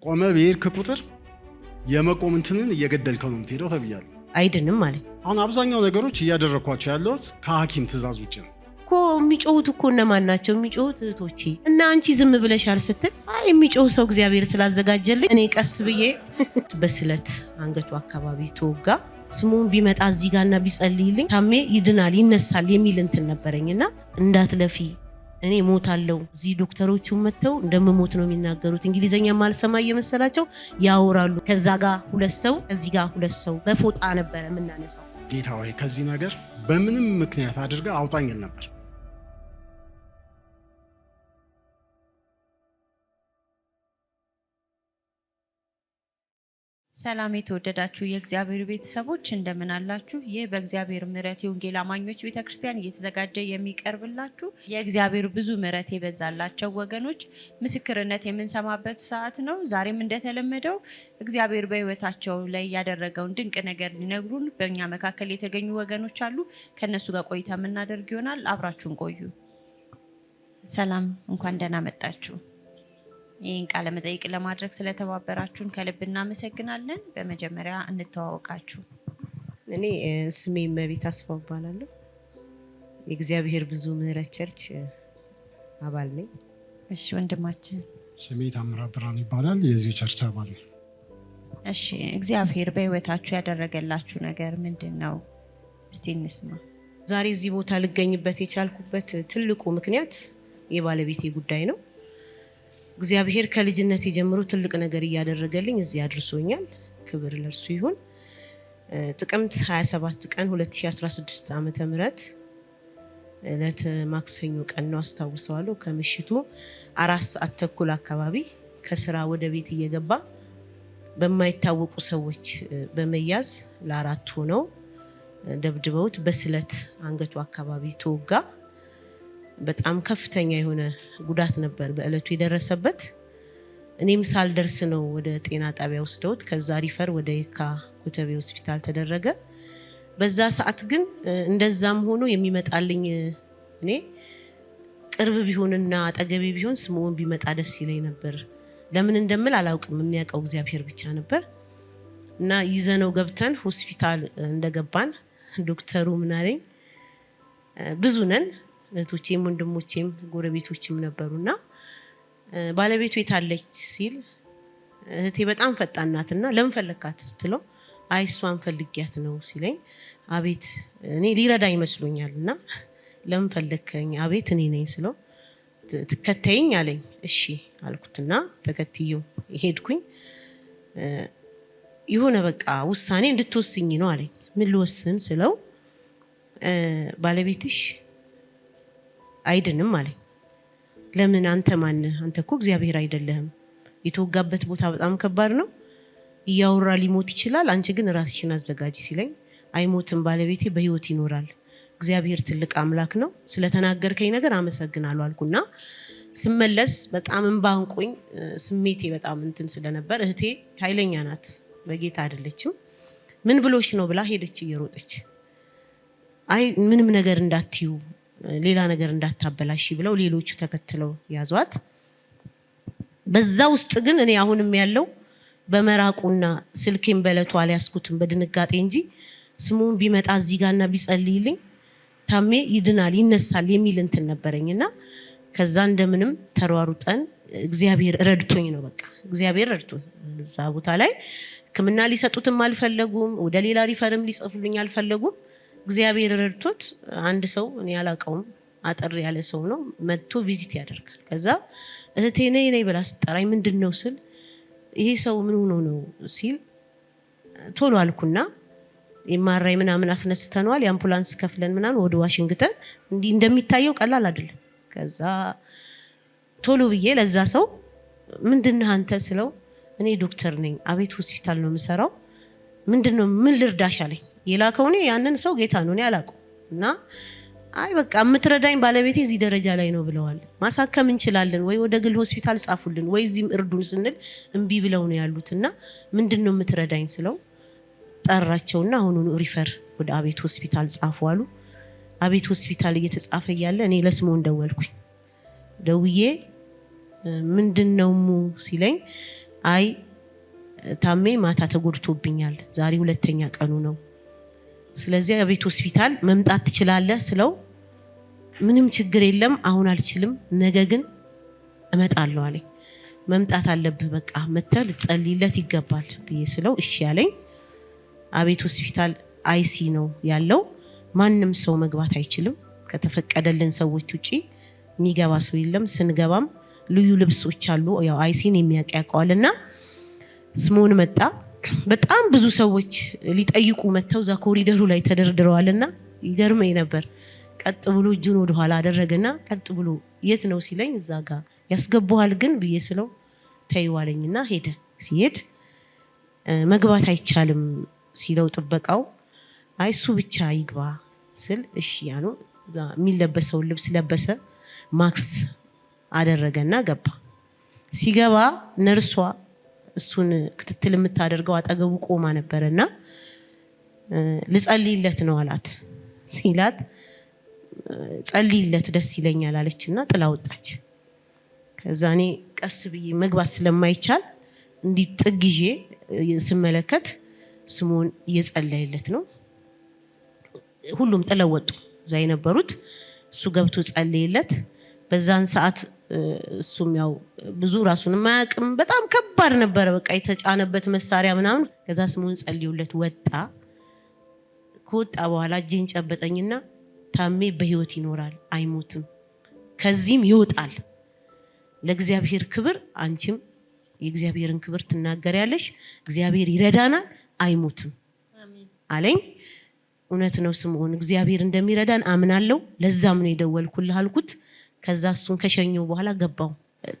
ቆመ ብሄድክ ቁጥር የመቆም እንትንን እየገደልከው ነው የምትሄደው ተብያለሁ። አይድንም ማለት አሁን አብዛኛው ነገሮች እያደረኳቸው ያለሁት ከሐኪም ትእዛዝ ውጭ ነው እኮ። የሚጮሁት እኮ እነማን ናቸው? የሚጮሁት እህቶቼ እና አንቺ ዝም ብለሻል ስትል አይ የሚጮህ ሰው እግዚአብሔር ስላዘጋጀልኝ እኔ ቀስ ብዬ በስለት አንገቱ አካባቢ ተወጋ። ስሙን ቢመጣ እዚህ ጋርና ቢጸልይልኝ ታሜ ይድናል ይነሳል የሚል እንትን ነበረኝና እንዳትለፊ እኔ ሞታለሁ። እዚህ ዶክተሮቹ መተው እንደምሞት ነው የሚናገሩት። እንግሊዘኛ ማልሰማ እየመሰላቸው ያወራሉ። ከዛ ጋር ሁለት ሰው እዚህ ጋር ሁለት ሰው በፎጣ ነበረ የምናነሳው። ጌታ ሆይ ከዚህ ነገር በምንም ምክንያት አድርጋ አውጣኝ ነበር። ሰላም የተወደዳችሁ የእግዚአብሔር ቤተሰቦች እንደምን አላችሁ? ይህ በእግዚአብሔር ምሕረት የወንጌል አማኞች ቤተክርስቲያን እየተዘጋጀ የሚቀርብላችሁ የእግዚአብሔር ብዙ ምሕረት የበዛላቸው ወገኖች ምስክርነት የምንሰማበት ሰዓት ነው። ዛሬም እንደተለመደው እግዚአብሔር በሕይወታቸው ላይ ያደረገውን ድንቅ ነገር ሊነግሩን በእኛ መካከል የተገኙ ወገኖች አሉ። ከነሱ ጋር ቆይታ የምናደርግ ይሆናል። አብራችሁን ቆዩ። ሰላም፣ እንኳን ደህና መጣችሁ። ይህን ቃለ መጠይቅ ለማድረግ ስለተባበራችሁን ከልብ እናመሰግናለን። በመጀመሪያ እንተዋወቃችሁ። እኔ ስሜ እመቤት አስፋው እባላለሁ። የእግዚአብሔር ብዙ ምሕረት ቸርች አባል ነኝ። እሺ ወንድማችን? ስሜ ታምራት ብርሃኑ ይባላል። የዚሁ ቸርች አባል ነኝ። እሺ እግዚአብሔር በሕይወታችሁ ያደረገላችሁ ነገር ምንድን ነው? እስቲ እንስማ። ዛሬ እዚህ ቦታ ልገኝበት የቻልኩበት ትልቁ ምክንያት የባለቤቴ ጉዳይ ነው። እግዚአብሔር ከልጅነት ጀምሮ ትልቅ ነገር እያደረገልኝ እዚህ አድርሶኛል። ክብር ለእርሱ ይሁን። ጥቅምት 27 ቀን 2016 ዓመተ ምህረት ዕለተ ማክሰኞ ቀን ነው አስታውሰዋለሁ። ከምሽቱ 4 ሰዓት ተኩል አካባቢ ከስራ ወደ ቤት እየገባ በማይታወቁ ሰዎች በመያዝ ለአራት ሆነው ደብድበውት በስለት አንገቱ አካባቢ ተወጋ። በጣም ከፍተኛ የሆነ ጉዳት ነበር በእለቱ የደረሰበት። እኔም ሳልደርስ ነው ወደ ጤና ጣቢያ ወስደውት ከዛ ሪፈር ወደ የካ ኮተቤ ሆስፒታል ተደረገ። በዛ ሰዓት ግን እንደዛም ሆኖ የሚመጣልኝ እኔ ቅርብ ቢሆንና አጠገቤ ቢሆን ስሙን ቢመጣ ደስ ይለኝ ነበር። ለምን እንደምል አላውቅም፣ የሚያውቀው እግዚአብሔር ብቻ ነበር። እና ይዘነው ገብተን ሆስፒታል እንደገባን ዶክተሩ ምን አለኝ፣ ብዙ ነን እህቶቼም ወንድሞቼም ጎረቤቶችም ነበሩና ባለቤቱ የታለች ሲል እህቴ በጣም ፈጣን ናትና ለምን ፈለካት ስትለው አይ እሷን ፈልጊያት ነው ሲለኝ አቤት እኔ ሊረዳ ይመስሎኛልና ለምን ፈለከኝ? አቤት እኔ ነኝ ስለው ትከተይኝ አለኝ። እሺ አልኩትና ተከትየው ሄድኩኝ። የሆነ በቃ ውሳኔ እንድትወስኝ ነው አለኝ። ምን ልወስን ስለው ባለቤትሽ አይድንም አለኝ። ለምን? አንተ ማነህ? አንተ እኮ እግዚአብሔር አይደለህም። የተወጋበት ቦታ በጣም ከባድ ነው። እያወራ ሊሞት ይችላል። አንቺ ግን ራስሽን አዘጋጂ ሲለኝ አይሞትም፣ ባለቤቴ በህይወት ይኖራል። እግዚአብሔር ትልቅ አምላክ ነው። ስለተናገርከኝ ነገር አመሰግናለሁ አልኩና ስመለስ በጣም እንባንቆኝ ስሜቴ በጣም እንትን ስለነበር እህቴ ኃይለኛ ናት፣ በጌታ አይደለችም። ምን ብሎሽ ነው ብላ ሄደች እየሮጠች። አይ ምንም ነገር እንዳትዩ ሌላ ነገር እንዳታበላሽ ብለው ሌሎቹ ተከትለው ያዟት። በዛ ውስጥ ግን እኔ አሁንም ያለው በመራቁና ስልኬን በለቷ አልያዝኩትም በድንጋጤ እንጂ ስሙን ቢመጣ እዚህ ጋርና ቢጸልይልኝ ታሜ ይድናል ይነሳል የሚል እንትን ነበረኝና ከዛ እንደምንም ተሯሩጠን እግዚአብሔር ረድቶኝ ነው። በቃ እግዚአብሔር ረድቶኝ እዛ ቦታ ላይ ሕክምና ሊሰጡትም አልፈለጉም፣ ወደ ሌላ ሪፈርም ሊጽፉልኝ አልፈለጉም። እግዚአብሔር ረድቶት አንድ ሰው እኔ ያላቀውም አጠር ያለ ሰው ነው መጥቶ ቪዚት ያደርጋል። ከዛ እህቴ ነይ ብላ ስጠራኝ ምንድነው ስል ይሄ ሰው ምን ሆኖ ነው ሲል ቶሎ አልኩና የማራይ ምናምን አስነስተናል፣ የአምቡላንስ ከፍለን ምናምን ወደ ዋሽንግተን እንዲህ እንደሚታየው ቀላል አይደለም። ከዛ ቶሎ ብዬ ለዛ ሰው ምንድነህ አንተ ስለው እኔ ዶክተር ነኝ፣ አቤት ሆስፒታል ነው የምሰራው፣ ምንድነው ምን ልርዳሽ አለኝ። የላከው ነው ያንን ሰው ጌታ ነው እኔ አላውቅም። እና አይ በቃ የምትረዳኝ ባለቤቴ እዚህ ደረጃ ላይ ነው ብለዋል፣ ማሳከም እንችላለን ወይ ወደ ግል ሆስፒታል ጻፉልን ወይ እዚህም እርዱን ስንል እምቢ ብለው ነው ያሉትና ምንድነው የምትረዳኝ ስለው ጠራቸውና አሁኑኑ ሪፈር ወደ አቤት ሆስፒታል ጻፉ አሉ። አቤት ሆስፒታል እየተጻፈ ያለ እኔ ለስሞን ደወልኩኝ። ደውዬ ምንድነው ሲለኝ አይ ታሜ ማታ ተጎድቶብኛል፣ ዛሬ 2ኛ ቀኑ ነው፣ ስለዚህ አቤት ሆስፒታል መምጣት ትችላለህ ስለው ምንም ችግር የለም አሁን አልችልም፣ ነገ ግን እመጣለሁ አለኝ። መምጣት አለብህ በቃ መተህ ልትጸልይለት ይገባል ብዬ ስለው እሺ አለኝ። አቤት ሆስፒታል አይሲ ነው ያለው፣ ማንም ሰው መግባት አይችልም፣ ከተፈቀደልን ሰዎች ውጪ የሚገባ ሰው የለም። ስንገባም ልዩ ልብሶች አሉ፣ ያው አይሲን የሚያውቀዋልና ስምዖን መጣ። በጣም ብዙ ሰዎች ሊጠይቁ መተው ዛ ኮሪደሩ ላይ ተደርድረዋልና ይገርመኝ ነበር። ቀጥ ብሎ እጁን ወደ ኋላ አደረገና ቀጥ ብሎ የት ነው ሲለኝ እዛ ጋር ያስገባዋል ግን ብዬ ስለው ተይዋለኝና ሄደ። ሲሄድ መግባት አይቻልም ሲለው ጥበቃው አይ እሱ ብቻ ይግባ ስል እሺ ያኑ የሚለበሰውን ልብስ ለበሰ፣ ማክስ አደረገና ገባ። ሲገባ ነርሷ እሱን ክትትል የምታደርገው አጠገቡ ቆማ ነበርና ልጸልይለት ነው አላት። ሲላት ጸልይለት ደስ ይለኛል አለችና ጥላ ወጣች። ከዛ እኔ ቀስ ብዬ መግባት ስለማይቻል እንዲህ ጥግዬ ስመለከት ስምዖን እየጸለየለት ነው። ሁሉም ጥለው ወጡ እዛ የነበሩት። እሱ ገብቶ ጸለየለት። በዛን ሰዓት እሱም ያው ብዙ ራሱን ማያቅም በጣም ከባድ ነበር፣ በቃ የተጫነበት መሳሪያ ምናምን። ከዛ ስምዖን ጸልዩለት ወጣ። ከወጣ በኋላ እጄን ጨበጠኝና ታሜ በህይወት ይኖራል አይሞትም፣ ከዚህም ይወጣል፣ ለእግዚአብሔር ክብር አንቺም የእግዚአብሔርን ክብር ትናገሪያለሽ፣ እግዚአብሔር ይረዳናል፣ አይሞትም አለኝ። እውነት ነው ስምዖን፣ እግዚአብሔር እንደሚረዳን አምናለሁ፣ ለዛም ነው የደወልኩልህ አልኩት። ከዛ እሱን ከሸኘው በኋላ ገባው።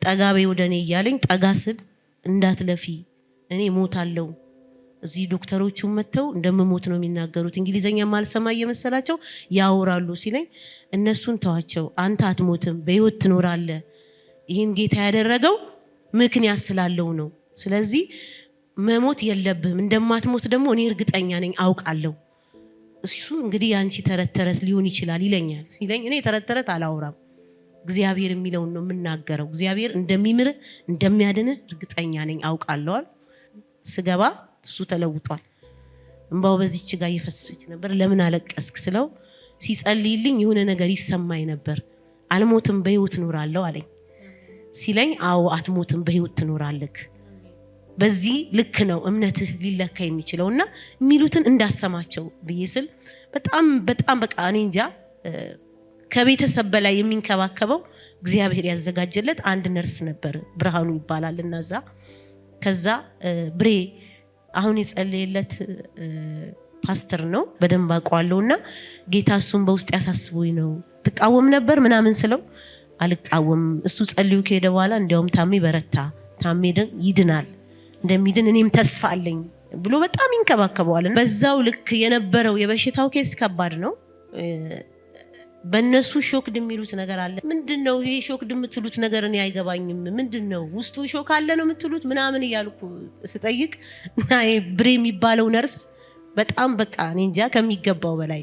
ጠጋቤ ወደኔ እያለኝ ጠጋ ስል እንዳትለፊ እኔ ሞታለሁ፣ እዚህ ዶክተሮቹ መተው እንደምሞት ነው የሚናገሩት፣ እንግሊዘኛ ማልሰማ እየመሰላቸው ያወራሉ ሲለኝ እነሱን ተዋቸው፣ አንተ አትሞትም፣ በህይወት ትኖራለህ፣ ይህን ጌታ ያደረገው ምክንያት ስላለው ነው፣ ስለዚህ መሞት የለብህም፣ እንደማትሞት ደግሞ እኔ እርግጠኛ ነኝ አውቃለሁ። እሱ እንግዲህ ያንቺ ተረት ተረት ሊሆን ይችላል ይለኛል። ሲለኝ እኔ ተረት ተረት አላወራም፣ እግዚአብሔር የሚለውን ነው የምናገረው፣ እግዚአብሔር እንደሚምር እንደሚያድን እርግጠኛ ነኝ አውቃለሁ። ስገባ እሱ ተለውጧል። እንባው በዚህች ጋር እየፈሰሰች ነበር። ለምን አለቀስክ ስለው ሲጸልይልኝ የሆነ ነገር ይሰማኝ ነበር። አልሞትም በህይወት እኖራለሁ አለኝ። ሲለኝ አዎ አትሞትም በህይወት ትኖራለህ፣ በዚህ ልክ ነው እምነትህ ሊለካ የሚችለውና የሚሉትን እንዳሰማቸው ብዬ ስል በጣም በጣም በቃ እኔ እንጃ ከቤተሰብ በላይ የሚንከባከበው እግዚአብሔር ያዘጋጀለት አንድ ነርስ ነበር፣ ብርሃኑ ይባላል። እናዛ ከዛ ብሬ አሁን የጸለየለት ፓስተር ነው፣ በደንብ አውቀዋለሁና ጌታ እሱን በውስጥ ያሳስቡኝ ነው። ትቃወም ነበር ምናምን ስለው አልቃወም፣ እሱ ጸልዩ ከሄደ በኋላ እንዲያውም ታሜ በረታ፣ ታሜ ይድናል፣ እንደሚድን እኔም ተስፋ አለኝ ብሎ በጣም ይንከባከበዋል። በዛው ልክ የነበረው የበሽታው ኬስ ከባድ ነው። በእነሱ ሾክድ የሚሉት ነገር አለ። ምንድነው ይሄ ሾክድ የምትሉት ነገር? እኔ አይገባኝም። ምንድነው ውስጡ ሾክ አለ ነው የምትሉት ምናምን እያልኩ ስጠይቅ እና ብሬ የሚባለው ነርስ በጣም በቃ እኔ እንጃ ከሚገባው በላይ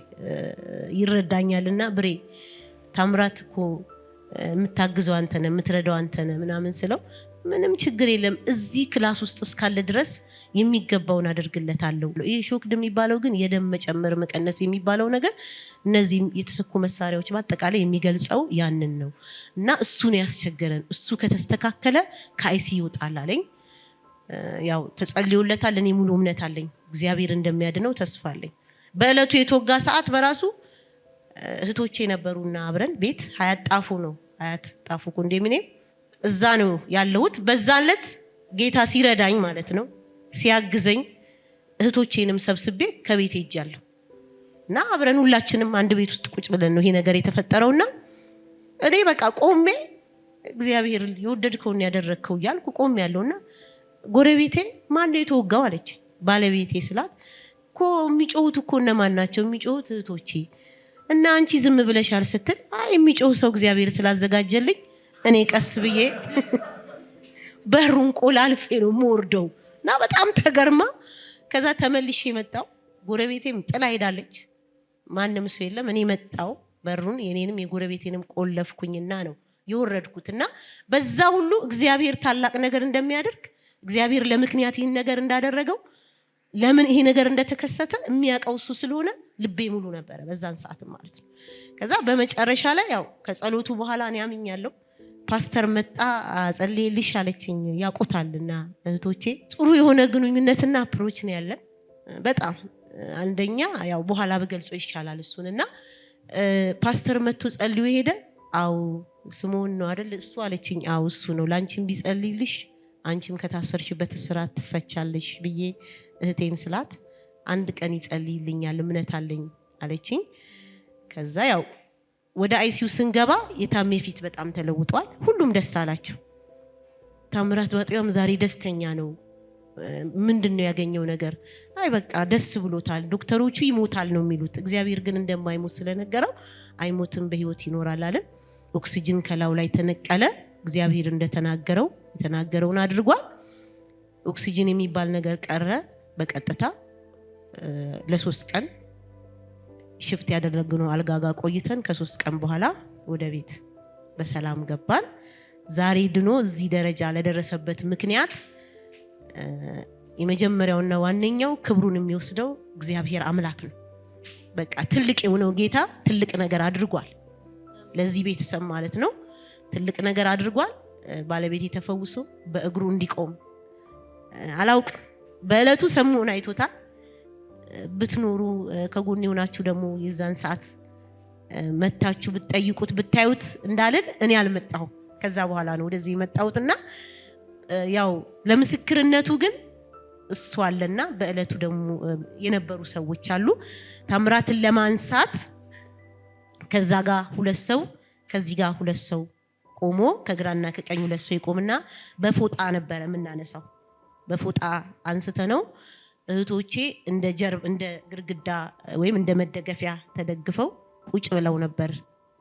ይረዳኛልና ብሬ ታምራት እኮ የምታግዘው አንተ ነህ፣ የምትረዳው አንተ ነህ ምናምን ስለው ምንም ችግር የለም እዚህ ክላስ ውስጥ እስካለ ድረስ የሚገባውን አደርግለታለሁ። ይሄ ሾክድ የሚባለው ግን የደም መጨመር መቀነስ የሚባለው ነገር እነዚህ የተሰኩ መሳሪያዎች በአጠቃላይ የሚገልጸው ያንን ነው እና እሱን ያስቸገረን፣ እሱ ከተስተካከለ ከአይሲ ይወጣል አለኝ። ያው ተጸልዮለታል። እኔ ሙሉ እምነት አለኝ እግዚአብሔር እንደሚያድነው ተስፋ አለኝ። በእለቱ የተወጋ ሰዓት በራሱ እህቶቼ ነበሩና አብረን ቤት ሀያት ጣፉ ነው፣ ሀያት ጣፉ ኮንዶሚኒየም እዛ ነው ያለሁት። በዛን ዕለት ጌታ ሲረዳኝ ማለት ነው ሲያግዘኝ እህቶቼንም ሰብስቤ ከቤት ሄጃለሁ እና አብረን ሁላችንም አንድ ቤት ውስጥ ቁጭ ብለን ነው ይሄ ነገር የተፈጠረውና እኔ በቃ ቆሜ እግዚአብሔር የወደድከውን ያደረግከው እያልኩ ቆሜ ያለውና ጎረቤቴ ማን ነው የተወጋው አለች። ባለቤቴ ስላት እኮ የሚጮሁት እኮ እነማን ናቸው? የሚጮሁት እህቶቼ እና አንቺ ዝም ብለሻል ስትል አይ የሚጮህ ሰው እግዚአብሔር ስላዘጋጀልኝ እኔ ቀስ ብዬ በሩን ቆላልፌ ነው የምወርደው እና በጣም ተገርማ ከዛ ተመልሼ መጣሁ። ጎረቤቴም ጥላ ሄዳለች፣ ማንም ሰው የለም። እኔ መጣሁ፣ በሩን የኔንም የጎረቤቴንም ቆለፍኩኝና ነው የወረድኩትና በዛ ሁሉ እግዚአብሔር ታላቅ ነገር እንደሚያደርግ እግዚአብሔር ለምክንያት ይህን ነገር እንዳደረገው ለምን ይሄ ነገር እንደተከሰተ የሚያውቀው እሱ ስለሆነ ልቤ ሙሉ ነበረ በዛን ሰዓት ማለት ነው። ከዛ በመጨረሻ ላይ ያው ከጸሎቱ በኋላ እኔ አምኛለሁ። ፓስተር መጣ ጸልይልሽ አለችኝ። ያቆታልና እህቶቼ ጥሩ የሆነ ግንኙነትና አፕሮች ነው ያለን በጣም አንደኛ ያው በኋላ በገልጾ ይሻላል እሱንና ፓስተር መጥቶ ጸልዮ ሄደ። አው ስምዖን ነው አይደል እሱ አለችኝ። አው እሱ ነው ላንቺም ቢጸልይልሽ አንቺም ከታሰርሽበት እስራት ትፈቻለሽ ብዬ እህቴን ስላት አንድ ቀን ይጸልይልኛል እምነት አለኝ አለችኝ። ከዛ ያው ወደ አይሲዩ ስንገባ የታሜ ፊት በጣም ተለውጧል። ሁሉም ደስ አላቸው። ታምራት በጣም ዛሬ ደስተኛ ነው። ምንድነው ያገኘው ነገር? አይ በቃ ደስ ብሎታል። ዶክተሮቹ ይሞታል ነው የሚሉት፣ እግዚአብሔር ግን እንደማይሞት ስለነገረው አይሞትም በህይወት ይኖራል አለ። ኦክሲጅን ከላው ላይ ተነቀለ። እግዚአብሔር እንደተናገረው የተናገረውን አድርጓል። ኦክሲጅን የሚባል ነገር ቀረ። በቀጥታ ለ3 ቀን ሽፍት ያደረግነው አልጋጋ ቆይተን ከ3 ቀን በኋላ ወደ ቤት በሰላም ገባን። ዛሬ ድኖ እዚህ ደረጃ ለደረሰበት ምክንያት የመጀመሪያውና ዋነኛው ክብሩን የሚወስደው እግዚአብሔር አምላክ ነው። በቃ ትልቅ የሆነው ጌታ ትልቅ ነገር አድርጓል። ለዚህ ቤተሰብ ማለት ነው ትልቅ ነገር አድርጓል። ባለቤቴ ተፈውሶ በእግሩ እንዲቆም አላውቅም። በእለቱ ሰሞን አይቶታል። ብትኖሩ ከጎኔ ሆናችሁ ደግሞ የዛን ሰዓት መታችሁ ብትጠይቁት ብታዩት እንዳልል እኔ አልመጣሁም። ከዛ በኋላ ነው ወደዚህ የመጣሁትና ያው ለምስክርነቱ ግን እሱ አለና በእለቱ ደግሞ የነበሩ ሰዎች አሉ። ታምራትን ለማንሳት ከዛ ጋር 2 ሰው ከዚህ ጋር 2 ሰው ቆሞ ከግራና ከቀኝ 2 ሰው ይቆምና በፎጣ ነበር የምናነሳው። በፎጣ አንስተ ነው እህቶቼ እንደ ግርግዳ ወይም እንደ መደገፊያ ተደግፈው ቁጭ ብለው ነበር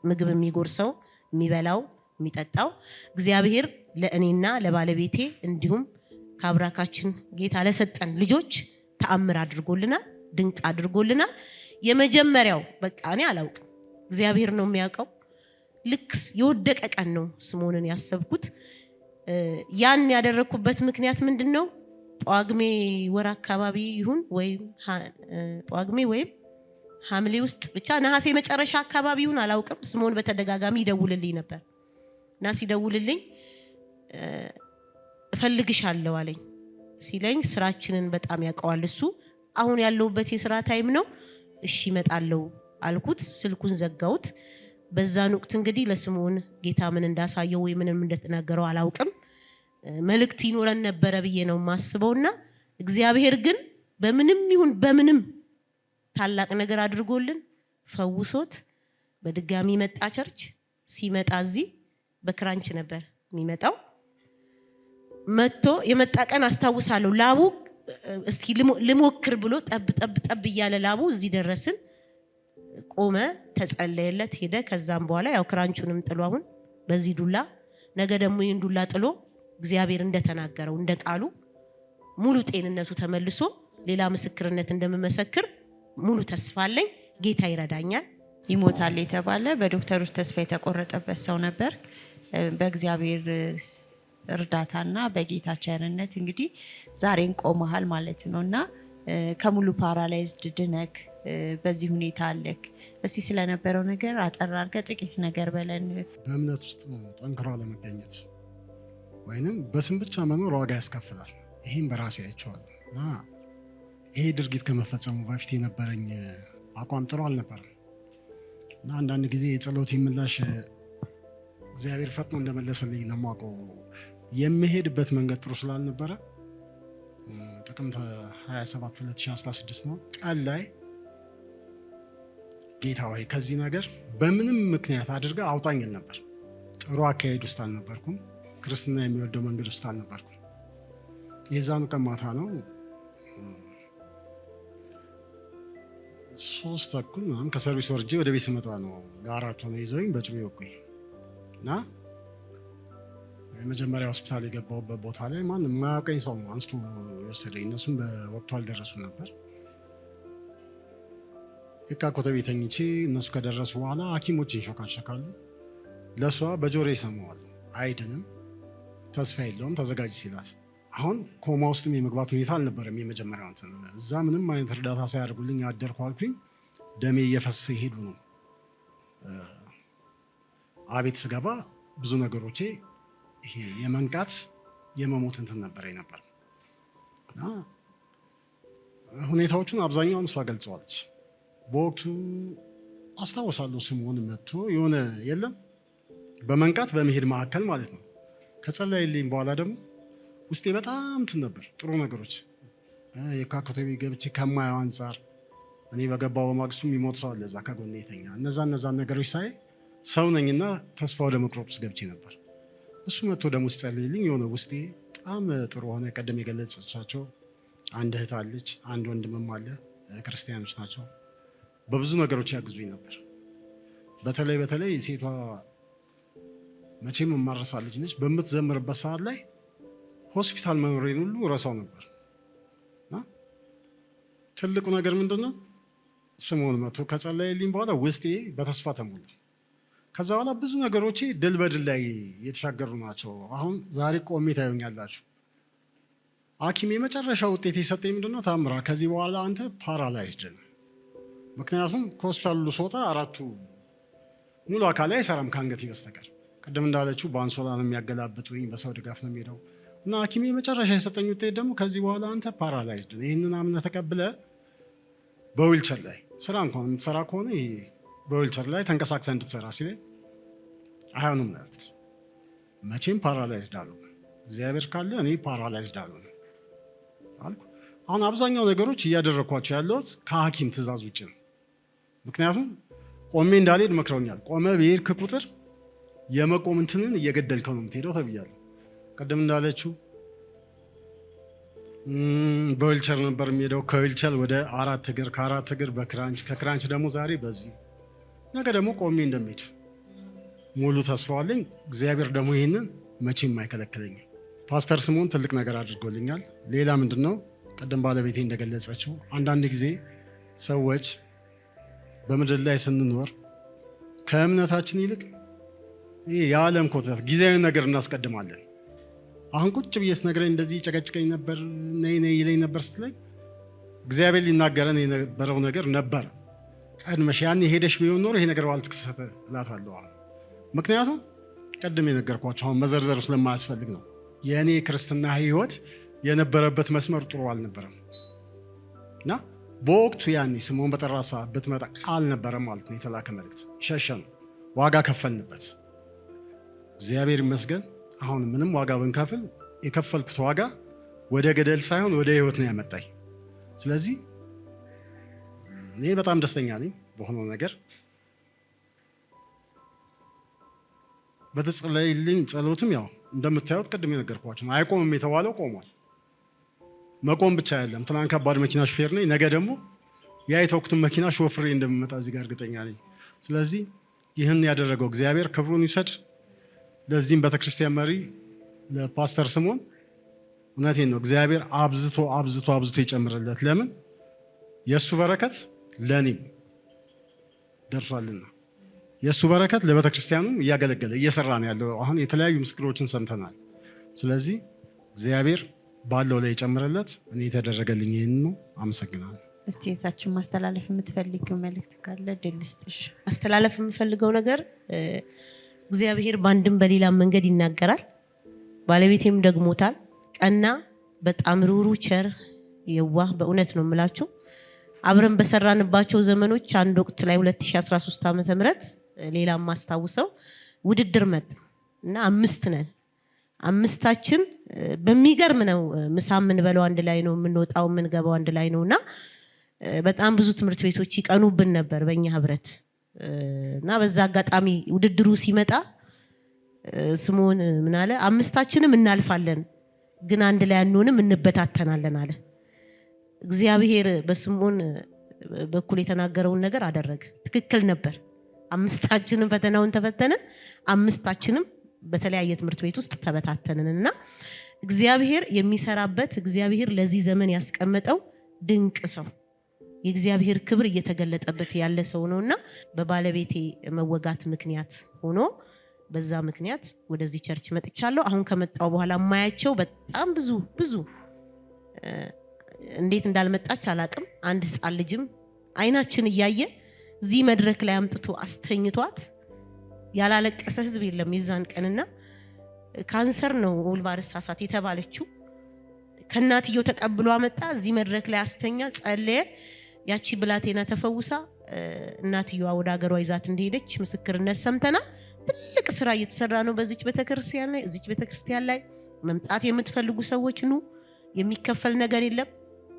ምግብ የሚጎርሰው የሚበላው የሚጠጣው። እግዚአብሔር ለእኔና ለባለቤቴ እንዲሁም ከአብራካችን ጌታ ለሰጠን ልጆች ተአምር አድርጎልናል፣ ድንቅ አድርጎልናል። የመጀመሪያው በቃ እኔ አላውቅም፣ እግዚአብሔር ነው የሚያውቀው። ልክ የወደቀ ቀን ነው ስምዖንን ያሰብኩት። ያን ያደረኩበት ምክንያት ምንድነው? ጳጉሜ ወር አካባቢ ይሁን ወይም ጳጉሜ ወይም ሐምሌ ውስጥ ብቻ ነሐሴ መጨረሻ አካባቢ ይሁን አላውቅም፣ ስምዖን በተደጋጋሚ ይደውልልኝ ነበር እና ሲደውልልኝ እፈልግሻለሁ አለኝ። ሲለኝ ስራችንን በጣም ያውቀዋል እሱ። አሁን ያለውበት የስራ ታይም ነው። እሺ እመጣለሁ አልኩት። ስልኩን ዘጋሁት። በዛን ወቅት እንግዲህ ለስምዖን ጌታ ምን እንዳሳየው ወይ ምንም እንደተናገረው አላውቅም። መልእክት ይኖረን ነበር ብዬ ነው ማስበውና እግዚአብሔር ግን በምንም ይሁን በምንም ታላቅ ነገር አድርጎልን ፈውሶት በድጋሚ መጣ ቸርች። ሲመጣ እዚህ በክራንች ነበር የሚመጣው። መጥቶ የመጣ ቀን አስታውሳለሁ። ላቡ እስኪ ልሞክር ብሎ ጠብ እያለ ላቡ እዚህ ደረስን። ቆመ፣ ተጸለየለት፣ ሄደ። ከዛም በኋላ ያው ክራንቹንም ጥሎ አሁን በዚህ ዱላ ነገ ደግሞ ይህን ዱላ ጥሎ እግዚአብሔር እንደተናገረው እንደ ቃሉ ሙሉ ጤንነቱ ተመልሶ ሌላ ምስክርነት እንደምመሰክር ሙሉ ተስፋ አለኝ። ጌታ ይረዳኛል። ይሞታል የተባለ በዶክተሮች ተስፋ የተቆረጠበት ሰው ነበር። በእግዚአብሔር እርዳታና በጌታ ቸርነት እንግዲህ ዛሬን ቆመሃል ማለት ነውና ከሙሉ ፓራላይዝድ ድነክ በዚህ ሁኔታ አለክ። እስቲ ስለነበረው ነገር አጠር አድርገህ ጥቂት ነገር በለን። በእምነት ውስጥ ጠንክሮ ለመገኘት ወይንም በስም ብቻ መኖር ዋጋ ያስከፍላል። ይሄን በራሴ አይቼዋለሁ እና ይሄ ድርጊት ከመፈጸሙ በፊት የነበረኝ አቋም ጥሩ አልነበረም እና አንዳንድ ጊዜ የጸሎት ምላሽ እግዚአብሔር ፈጥኖ እንደመለሰልኝ ነው የማውቀው። የምሄድበት መንገድ ጥሩ ስላልነበረ ጥቅምት 27 2016 ነው ቀን ላይ ጌታ ሆይ ከዚህ ነገር በምንም ምክንያት አድርገህ አውጣኝ ነበር። ጥሩ አካሄድ ውስጥ አልነበርኩም። ክርስትና የሚወደው መንገድ ውስጥ አልነበርኩም። የዛኑ ቀን ማታ ነው 3:30 ምናምን ከሰርቪስ ወርጄ ወደ ቤት ስመጣ ነው ለ4 ሆነው ይዘውኝ በጭቤ ወጉኝ እና የመጀመሪያ ሆስፒታል የገባሁበት ቦታ ላይ ማንም የማያውቀኝ ሰው ነው አንስቶ የወሰደኝ። እነሱም በወቅቱ አልደረሱም ነበር። የካ ኮተቤ ተኝቼ እነሱ ከደረሱ በኋላ ሐኪሞች ይንሾካሸካሉ። ለሷ በጆሮዬ ይሰማዋል። አይድንም፣ ተስፋ የለውም፣ ተዘጋጅ ሲላት አሁን ኮማ ውስጥም የመግባት ሁኔታ አልነበረም። የመጀመሪያው እንትን እዛ ምንም አይነት እርዳታ ሳያደርጉልኝ አደርኩ አልኩኝ። ደሜ እየፈሰሰ ሄዱ ነው። አቤት ስገባ ብዙ ነገሮቼ ይሄ የመንቃት የመሞት እንትን ነበር ነበር እና ሁኔታዎቹን አብዛኛውን እሷ ገልጸዋለች። በወቅቱ አስታውሳለሁ ስምዖን መጥቶ የሆነ የለም በመንቃት በመሄድ መካከል ማለት ነው ከጸለይልኝ በኋላ ደግሞ ውስጤ በጣም እንትን ነበር ጥሩ ነገሮች የካኮቴ ገብቼ ከማየው አንጻር እኔ በገባው በማግስቱ የሚሞት ሰው አለ እዛ ከጎኔ የተኛ እነዛን ነገሮች ሳይ ሰው ነኝና ተስፋ ወደ መቁረጥ ውስጥ ገብቼ ነበር። እሱ መጥቶ ደግሞ ሲጸልይልኝ የሆነ ውስጤ በጣም ጥሩ ሆነ። ቀደም የገለጸቻቸው አንድ እህት አለች፣ አንድ ወንድምም አለ፣ ክርስቲያኖች ናቸው። በብዙ ነገሮች ያግዙኝ ነበር። በተለይ ሴቷ መቼም የማረሳ ልጅ ነች። በምትዘምርበት ሰዓት ላይ ሆስፒታል መኖሬን ሁሉ ረሳው ነበር። ትልቁ ነገር ምንድነው? ስምዖን መጥቶ ከጸለየልኝ በኋላ ውስጤ በተስፋ ተሞላ። ከዛ በኋላ ብዙ ነገሮቼ ድል በድል ላይ የተሻገሩ ናቸው። አሁን ዛሬ ቆሜ ታዩኛላችሁ። ሐኪም የመጨረሻ ውጤት የሰጠኝ ምንድነው? ታምራ ከዚህ በኋላ አንተ ፓራላይዝድ ነህ። ምክንያቱም ከሆስፒታሉ ስወጣ አራቱ ሙሉ አካል አይሰራም ከአንገቴ በስተቀር። ቅድም እንዳለችው በአንሶላ ነው የሚያገላብጡኝ፣ በሰው ድጋፍ ነው የሚሄደው እና ሐኪም የመጨረሻ የሰጠኝ ውጤት ደግሞ ከዚህ በኋላ አንተ ፓራላይዝድ ነህ። ይህንን አምነህ ተቀብለህ በዊልቸር ላይ ስራ እንኳን የምትሰራ ከሆነ በዊልቸር ላይ ተንቀሳቅሰህ እንድትሰራ ሲለኝ አይሆንም ነው ያልኩት። መቼም ፓራላይዝድ አልሆንም፣ እግዚአብሔር ካለ እኔ ፓራላይዝድ አልሆንም አልኩ። አሁን አብዛኛው ነገሮች እያደረግኳቸው ያለሁት ከሐኪም ትእዛዝ ውጭ ነው። ምክንያቱም ቆሜ እንዳልሄድ መክረውኛል። ቆመ በሄድክ ቁጥር የመቆም እንትንን እየገደልከው ነው የምትሄደው ተብያለሁ። ቀደም እንዳለችው በዊልቸር ነበር የሚሄደው። ከዊልቸር ወደ 4 እግር፣ ከ4 እግር በክራንች፣ ከክራንች ደግሞ ዛሬ በዚህ ነገ ደግሞ ቆሜ እንደሚሄድ ሙሉ ተስፋ አለኝ። እግዚአብሔር ደግሞ ይህንን መቼም አይከለክለኝም። ፓስተር ስምዖን ትልቅ ነገር አድርጎልኛል። ሌላ ምንድን ነው? ቀደም ባለቤቴ እንደገለጸችው አንዳንድ ጊዜ ሰዎች በምድር ላይ ስንኖር ከእምነታችን ይልቅ የዓለም ኮተት ጊዜያዊ ነገር እናስቀድማለን። አሁን ቁጭ ብዬ ስነግረኝ እንደዚህ ጨቀጭቀኝ ነበር፣ ነይ ይለኝ ነበር ስትለኝ እግዚአብሔር ሊናገረን የነበረው ነገር ነበር። ቀድመሽ ያኔ ሄደሽ ቢሆን ኖሮ ይሄ ነገር ባልተከሰተ እላታለሁ። ምክንያቱም ቀድም የነገርኳቸው አሁን መዘርዘሩ ስለማያስፈልግ ነው። የእኔ ክርስትና ህይወት የነበረበት መስመር ጥሩ አልነበረም እና በወቅቱ ያኔ ስምዖን በጠራ ሰዓት ብትመጣ አልነበረም ማለት ነው። የተላከ መልእክት ሸሸን፣ ዋጋ ከፈልንበት። እግዚአብሔር ይመስገን አሁን ምንም ዋጋ ብንከፍል የከፈልኩት ዋጋ ወደ ገደል ሳይሆን ወደ ህይወት ነው ያመጣኝ። ስለዚህ እኔ በጣም ደስተኛ ነኝ በሆነው ነገር። በተጸለየልኝ ጸሎትም ያው እንደምታዩት ቅድም የነገርኳችሁ አይቆምም የተባለው ቆሟል። መቆም ብቻ አይደለም። ትናንት ከባድ መኪና ሹፌር ነኝ፣ ነገ ደግሞ ያ የተወኩትን መኪና ሾፍሬ እንደምመጣ እዚህ ጋር እርግጠኛ ነኝ። ስለዚህ ይህን ያደረገው እግዚአብሔር ክብሩን ይውሰድ። ለዚህም ቤተክርስቲያን መሪ ለፓስተር ስምዖን እውነቴን ነው እግዚአብሔር አብዝቶ አብዝቶ አብዝቶ ይጨምርለት። ለምን የእሱ በረከት ለእኔም ደርሷልና የእሱ በረከት ለቤተክርስቲያኑም እያገለገለ እየሰራ ነው ያለው። አሁን የተለያዩ ምስክሮችን ሰምተናል። ስለዚህ እግዚአብሔር ባለው ላይ ይጨምርለት። እኔ የተደረገልኝ ይህን ነው። አመሰግናለሁ። እስቲ የታችን ማስተላለፍ የምትፈልጊው መልእክት ካለ ድል ስጥሽ። ማስተላለፍ የምፈልገው ነገር እግዚአብሔር በአንድም በሌላ መንገድ ይናገራል። ባለቤቴም ደግሞታል። ቀና፣ በጣም ሩሩ፣ ቸር፣ የዋህ በእውነት ነው የምላችሁ። አብረን በሰራንባቸው ዘመኖች አንድ ወቅት ላይ 2013 ዓመተ ምህረት ሌላ ማስታውሰው ውድድር መጣ እና 5 ነን። 5ታችን በሚገርም ነው ምሳ የምንበለው አንድ ላይ ነው፣ የምንወጣው የምንገባው አንድ ላይ ነውና በጣም ብዙ ትምህርት ቤቶች ይቀኑብን ነበር በእኛ ህብረት እና በዛ አጋጣሚ ውድድሩ ሲመጣ ስምዖን ምን አለ? 5ታችንም እናልፋለን ግን አንድ ላይ አንሆንም እንበታተናለን አለ። እግዚአብሔር በስምዖን በኩል የተናገረውን ነገር አደረገ። ትክክል ነበር። 5ታችንም ፈተናውን ተፈተንን፣ 5ታችንም በተለያየ ትምህርት ቤት ውስጥ ተበታተንንና እግዚአብሔር የሚሰራበት እግዚአብሔር ለዚህ ዘመን ያስቀመጠው ድንቅ ሰው የእግዚአብሔር ክብር እየተገለጠበት ያለ ሰው ነውና በባለቤቴ መወጋት ምክንያት ሆኖ በዛ ምክንያት ወደዚህ ቸርች መጥቻለሁ። አሁን ከመጣው በኋላ ማያቸው በጣም ብዙ እንዴት እንዳልመጣች አላቅም። አንድ ህፃን ልጅም አይናችን እያየ እዚህ መድረክ ላይ አምጥቶ አስተኝቷት ያላለቀሰ ህዝብ የለም የዛን ቀንና ካንሰር ነው ኦልቫርስ ሳሳት የተባለችው ከናትየው ተቀብሎ አመጣ እዚህ መድረክ ላይ አስተኛ ጸለየ። ያቺ ብላቴና ተፈውሳ እናትየዋ ወደ ሀገሯ ይዛት እንደሄደች ምስክርነት ሰምተና ትልቅ ስራ እየተሰራ ነው በዚች ቤተክርስቲያን ላይ። እዚች ቤተክርስቲያን ላይ መምጣት የምትፈልጉ ሰዎች ኑ። የሚከፈል ነገር የለም፣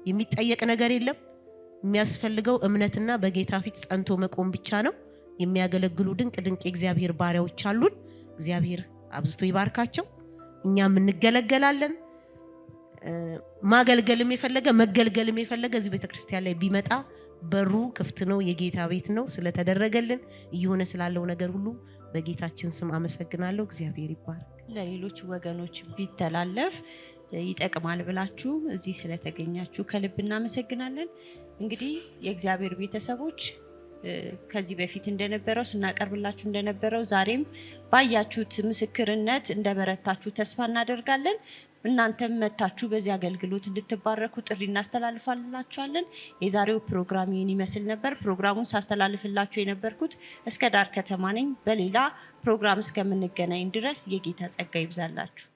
የሚጠየቅ ነገር የለም። የሚያስፈልገው እምነትና በጌታ ፊት ጸንቶ መቆም ብቻ ነው። የሚያገለግሉ ድንቅ የእግዚአብሔር ባሪያዎች አሉን። እግዚአብሔር አብዝቶ ይባርካቸው። እኛም እንገለገላለን። ማገልገልም የፈለገ መገልገልም የፈለገ እዚህ ቤተክርስቲያን ላይ ቢመጣ በሩ ክፍት ነው። የጌታ ቤት ነው። ስለተደረገልን እየሆነ ስላለው ነገር ሁሉ በጌታችን ስም አመሰግናለሁ። እግዚአብሔር ይባርክ። ለሌሎች ወገኖች ቢተላለፍ ይጠቅማል ብላችሁ እዚህ ስለተገኛችሁ ከልብ እናመሰግናለን። እንግዲህ የእግዚአብሔር ቤተሰቦች ከዚህ በፊት እንደነበረው ስናቀርብላችሁ እንደነበረው ዛሬም ባያችሁት ምስክርነት እንደበረታችሁ ተስፋ እናደርጋለን። እናንተም መታችሁ በዚህ አገልግሎት እንድትባረኩ ጥሪ እናስተላልፋላችኋለን። የዛሬው ፕሮግራም ይህን ይመስል ነበር። ፕሮግራሙን ሳስተላልፍላችሁ የነበርኩት እስከ ዳር ከተማ ነኝ። በሌላ ፕሮግራም እስከምንገናኝ ድረስ የጌታ ጸጋ ይብዛላችሁ።